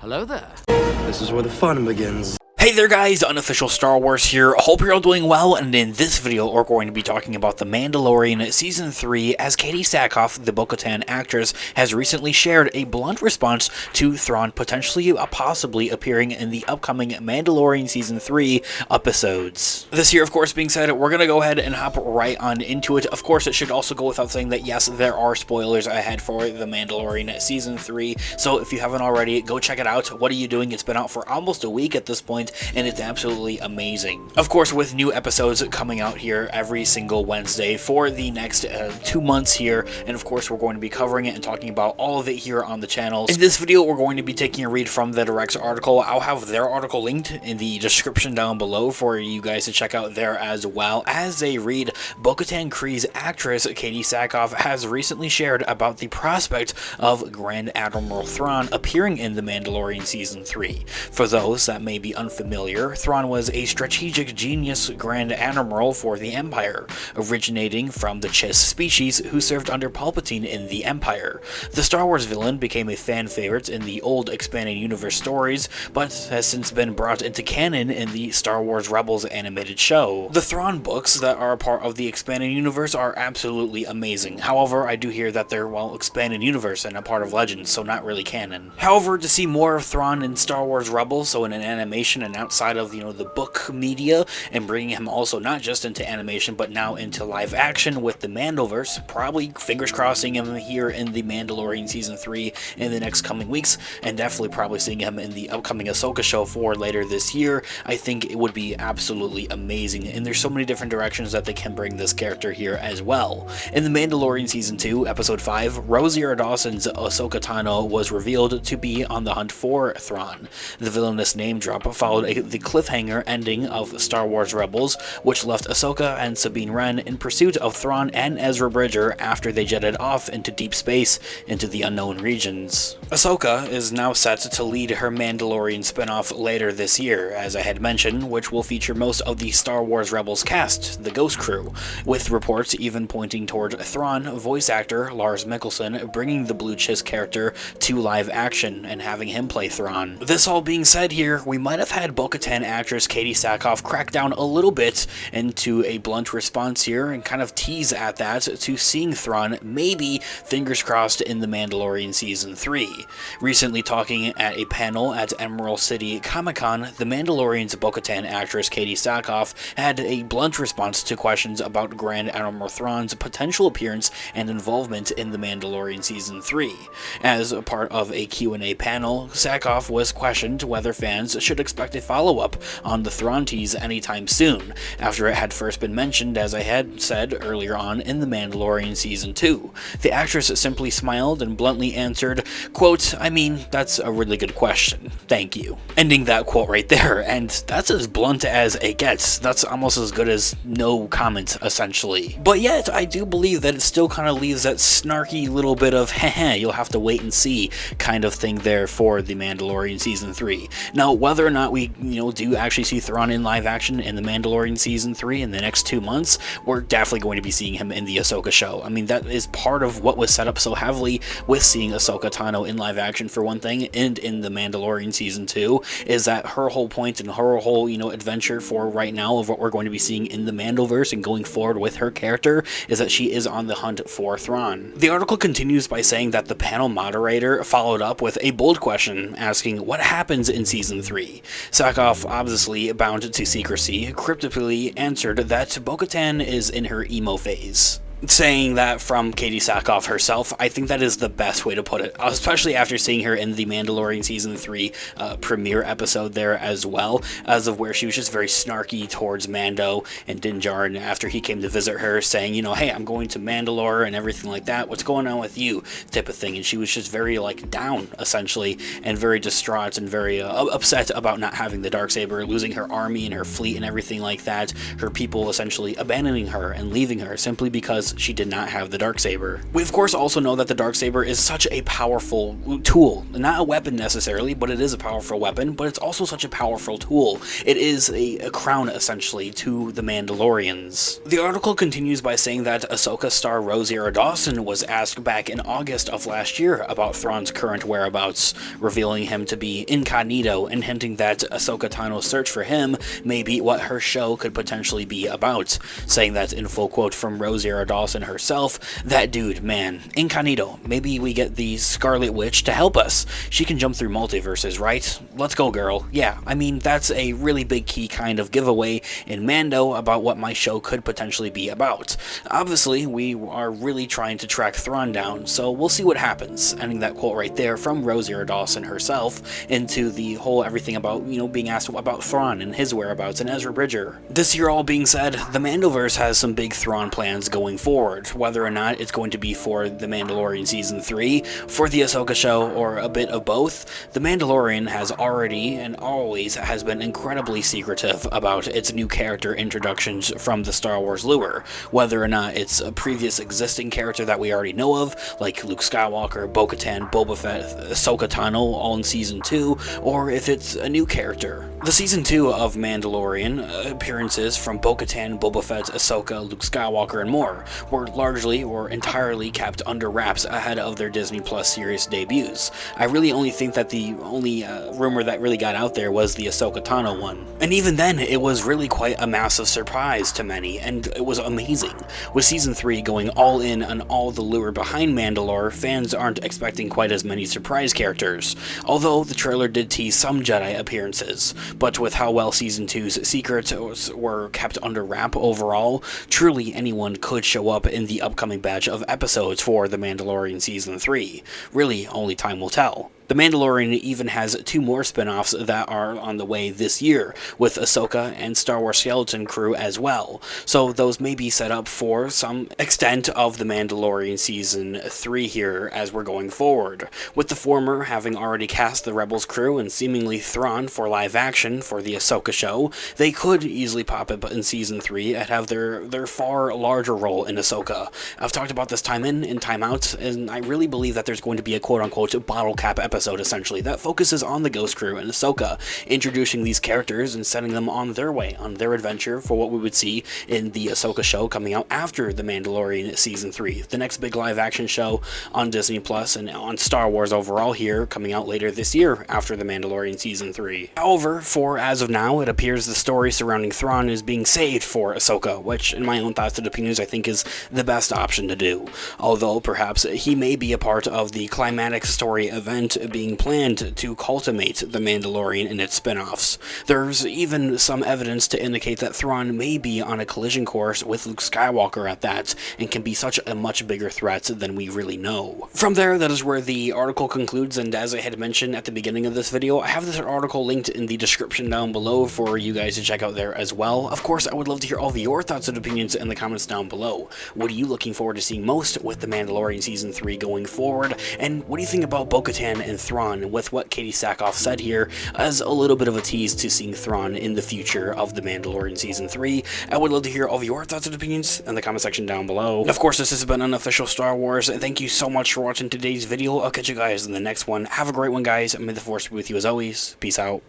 Hello there. This is where the fun begins. Hey there guys, Unofficial Star Wars here. Hope you're all doing well, and in this video we're going to be talking about The Mandalorian Season 3, as Katie Sackhoff, the BO-KATAN actress, has recently shared a blunt response to THRAWN possibly appearing in the upcoming Mandalorian Season 3 episodes. This here, of course, being said, we're going to go ahead and hop right on into it. Of course, it should also go without saying that yes, there are spoilers ahead for The Mandalorian Season 3, so if you haven't already, go check it out. What are you doing? It's been out for almost a week at this point, and it's absolutely amazing. Of course, with new episodes coming out here every single Wednesday for the next 2 months here, and of course we're going to be covering it and talking about all of it here on the channel. In this video, we're going to be taking a read from the Direct's article. I'll have their article linked in the description down below for you guys to check out there as well. As a read, Bo-Katan Kryze's actress Katie Sackhoff has recently shared about the prospect of Grand Admiral THRAWN appearing in The Mandalorian Season 3. For those that may be unfamiliar, THRAWN was a strategic genius Grand Admiral for the Empire, originating from the Chiss species who served under Palpatine in the Empire. The Star Wars villain became a fan favorite in the old expanded universe stories, but has since been brought into canon in the Star Wars Rebels animated show. The THRAWN books that are a part of the expanded universe are absolutely amazing. However, I do hear that they're, well, expanded universe and a part of Legends, so not really canon. However, to see more of THRAWN in Star Wars Rebels, so in an animation and outside of, the book media, and bringing him also not just into animation but now into live action with the Mandoverse, probably fingers crossing him here in the Mandalorian Season 3 in the next coming weeks, and definitely probably seeing him in the upcoming Ahsoka show for later this year. I think it would be absolutely amazing, and there's so many different directions that they can bring this character here as well. In the Mandalorian Season 2, Episode 5, Rosario Dawson's Ahsoka Tano was revealed to be on the hunt for THRAWN. The villainous name drop followed the cliffhanger ending of Star Wars Rebels, which left Ahsoka and Sabine Wren in pursuit of THRAWN and Ezra Bridger after they jetted off into deep space into the unknown regions. Ahsoka is now set to lead her Mandalorian spinoff later this year, as I had mentioned, which will feature most of the Star Wars Rebels cast, the Ghost Crew, with reports even pointing toward THRAWN voice actor Lars Mikkelsen bringing the Blue Chiss character to live action and having him play THRAWN. This all being said here, we might have had Bo-Katan actress Katie Sackhoff crack down a little bit into a blunt response here and kind of tease at that to seeing THRAWN, maybe, fingers crossed, in The Mandalorian Season 3. Recently talking at a panel at Emerald City Comic-Con, The Mandalorian's Bo-Katan actress Katie Sackhoff had a blunt response to questions about Grand Admiral THRAWN's potential appearance and involvement in The Mandalorian Season 3. As a part of a Q&A panel, Sackhoff was questioned whether fans should expect a follow-up on the THRAWN tease anytime soon, after it had first been mentioned, as I had said earlier on, in The Mandalorian Season 2. The actress simply smiled and bluntly answered, quote, "I mean, that's a really good question. Thank you." Ending that quote right there, and that's as blunt as it gets. That's almost as good as no comment, essentially. But yet, I do believe that it still kind of leaves that snarky little bit of, heh, you'll have to wait and see kind of thing there for The Mandalorian Season 3. Now, whether or not we, do actually see THRAWN in live action in The Mandalorian Season 3 in the next 2 months, we're definitely going to be seeing him in the Ahsoka show. I mean, that is part of what was set up so heavily with seeing Ahsoka Tano in live action for one thing, and in The Mandalorian Season 2, is that her whole point and her whole, adventure for right now of what we're going to be seeing in the Mandoverse and going forward with her character is that she is on the hunt for THRAWN. The article continues by saying that the panel moderator followed up with a bold question asking what happens in Season 3. Sackhoff, obviously bound to secrecy, cryptically answered that Bo-Katan is in her emo phase. Saying that from Katie Sackhoff herself, I think that is the best way to put it, especially after seeing her in the Mandalorian Season 3 premiere episode there as well, as of where she was just very snarky towards Mando and Din Djarin after he came to visit her, saying, hey, I'm going to Mandalore and everything like that, what's going on with you, type of thing, and she was just very, down, essentially, and very distraught and very upset about not having the Darksaber, losing her army and her fleet and everything like that, her people essentially abandoning her and leaving her simply because because she did not have the Darksaber. We of course also know that the Darksaber is such a powerful tool. Not a weapon necessarily, but it is a powerful weapon, but it's also such a powerful tool. It is a crown, essentially, to the Mandalorians. The article continues by saying that Ahsoka star Rosario Dawson was asked back in August of last year about Thrawn's current whereabouts, revealing him to be incognito and hinting that Ahsoka Tano's search for him may be what her show could potentially be about, saying that in full quote from Rosario Dawson herself, "That dude, man, incognito, maybe we get the Scarlet Witch to help us. She can jump through multiverses, right? Let's go, girl." Yeah, I mean, that's a really big key kind of giveaway in Mando about what my show could potentially be about. Obviously, we are really trying to track Thrawn down, so we'll see what happens. Ending that quote right there from Rosario Dawson herself into the whole everything about, being asked about Thrawn and his whereabouts and Ezra Bridger. This year all being said, the Mandoverse has some big Thrawn plans going forward, whether or not it's going to be for The Mandalorian Season 3, for the Ahsoka show, or a bit of both. The Mandalorian has already and always has been incredibly secretive about its new character introductions from the Star Wars lore, whether or not it's a previous existing character that we already know of, like Luke Skywalker, Bo-KATAN, Boba Fett, Ahsoka Tano, all in Season 2, or if it's a new character. The Season 2 of Mandalorian appearances from Bo-KATAN, Boba Fett, Ahsoka, Luke Skywalker, and more were largely or entirely kept under wraps ahead of their Disney Plus series debuts. I really only think that the only rumor that really got out there was the Ahsoka Tano one. And even then, it was really quite a massive surprise to many, and it was amazing. With Season 3 going all in on all the lure behind Mandalore, fans aren't expecting quite as many surprise characters, although the trailer did tease some Jedi appearances. But with how well Season 2's secrets were kept under wrap overall, truly anyone could show up in the upcoming batch of episodes for The Mandalorian Season 3. Really, only time will tell. The Mandalorian even has 2 more spin-offs that are on the way this year, with Ahsoka and Star Wars Skeleton Crew as well, so those may be set up for some extent of The Mandalorian Season 3 here as we're going forward, with the former having already cast the Rebels crew and seemingly Thrawn for live action for the Ahsoka show. They could easily pop up in Season 3 and have their far larger role in Ahsoka. I've talked about this time in and time out, and I really believe that there's going to be a quote-unquote bottle cap episode essentially that focuses on the Ghost Crew and Ahsoka, introducing these characters and setting them on their way, on their adventure for what we would see in the Ahsoka show coming out after The Mandalorian Season 3, the next big live action show on Disney Plus and on Star Wars overall here, coming out later this year after The Mandalorian Season 3. However, for as of now, it appears the story surrounding Thrawn is being saved for Ahsoka, which in my own thoughts and opinions I think is the best option to do, although perhaps he may be a part of the climatic story event being planned to cultivate The Mandalorian and its spin-offs. There's even some evidence to indicate that Thrawn may be on a collision course with Luke Skywalker at that, and can be such a much bigger threat than we really know. From there, that is where the article concludes, and as I had mentioned at the beginning of this video, I have this article linked in the description down below for you guys to check out there as well. Of course, I would love to hear all of your thoughts and opinions in the comments down below. What are you looking forward to seeing most with The Mandalorian Season 3 going forward, and what do you think about Bo-KATAN and Thrawn, with what Katie Sackhoff said here as a little bit of a tease to seeing Thrawn in the future of The Mandalorian Season 3. I would love to hear all of your thoughts and opinions in the comment section down below. And of course, this has been Unofficial Star Wars. Thank you so much for watching today's video. I'll catch you guys in the next one. Have a great one, guys. May the Force be with you as always. Peace out.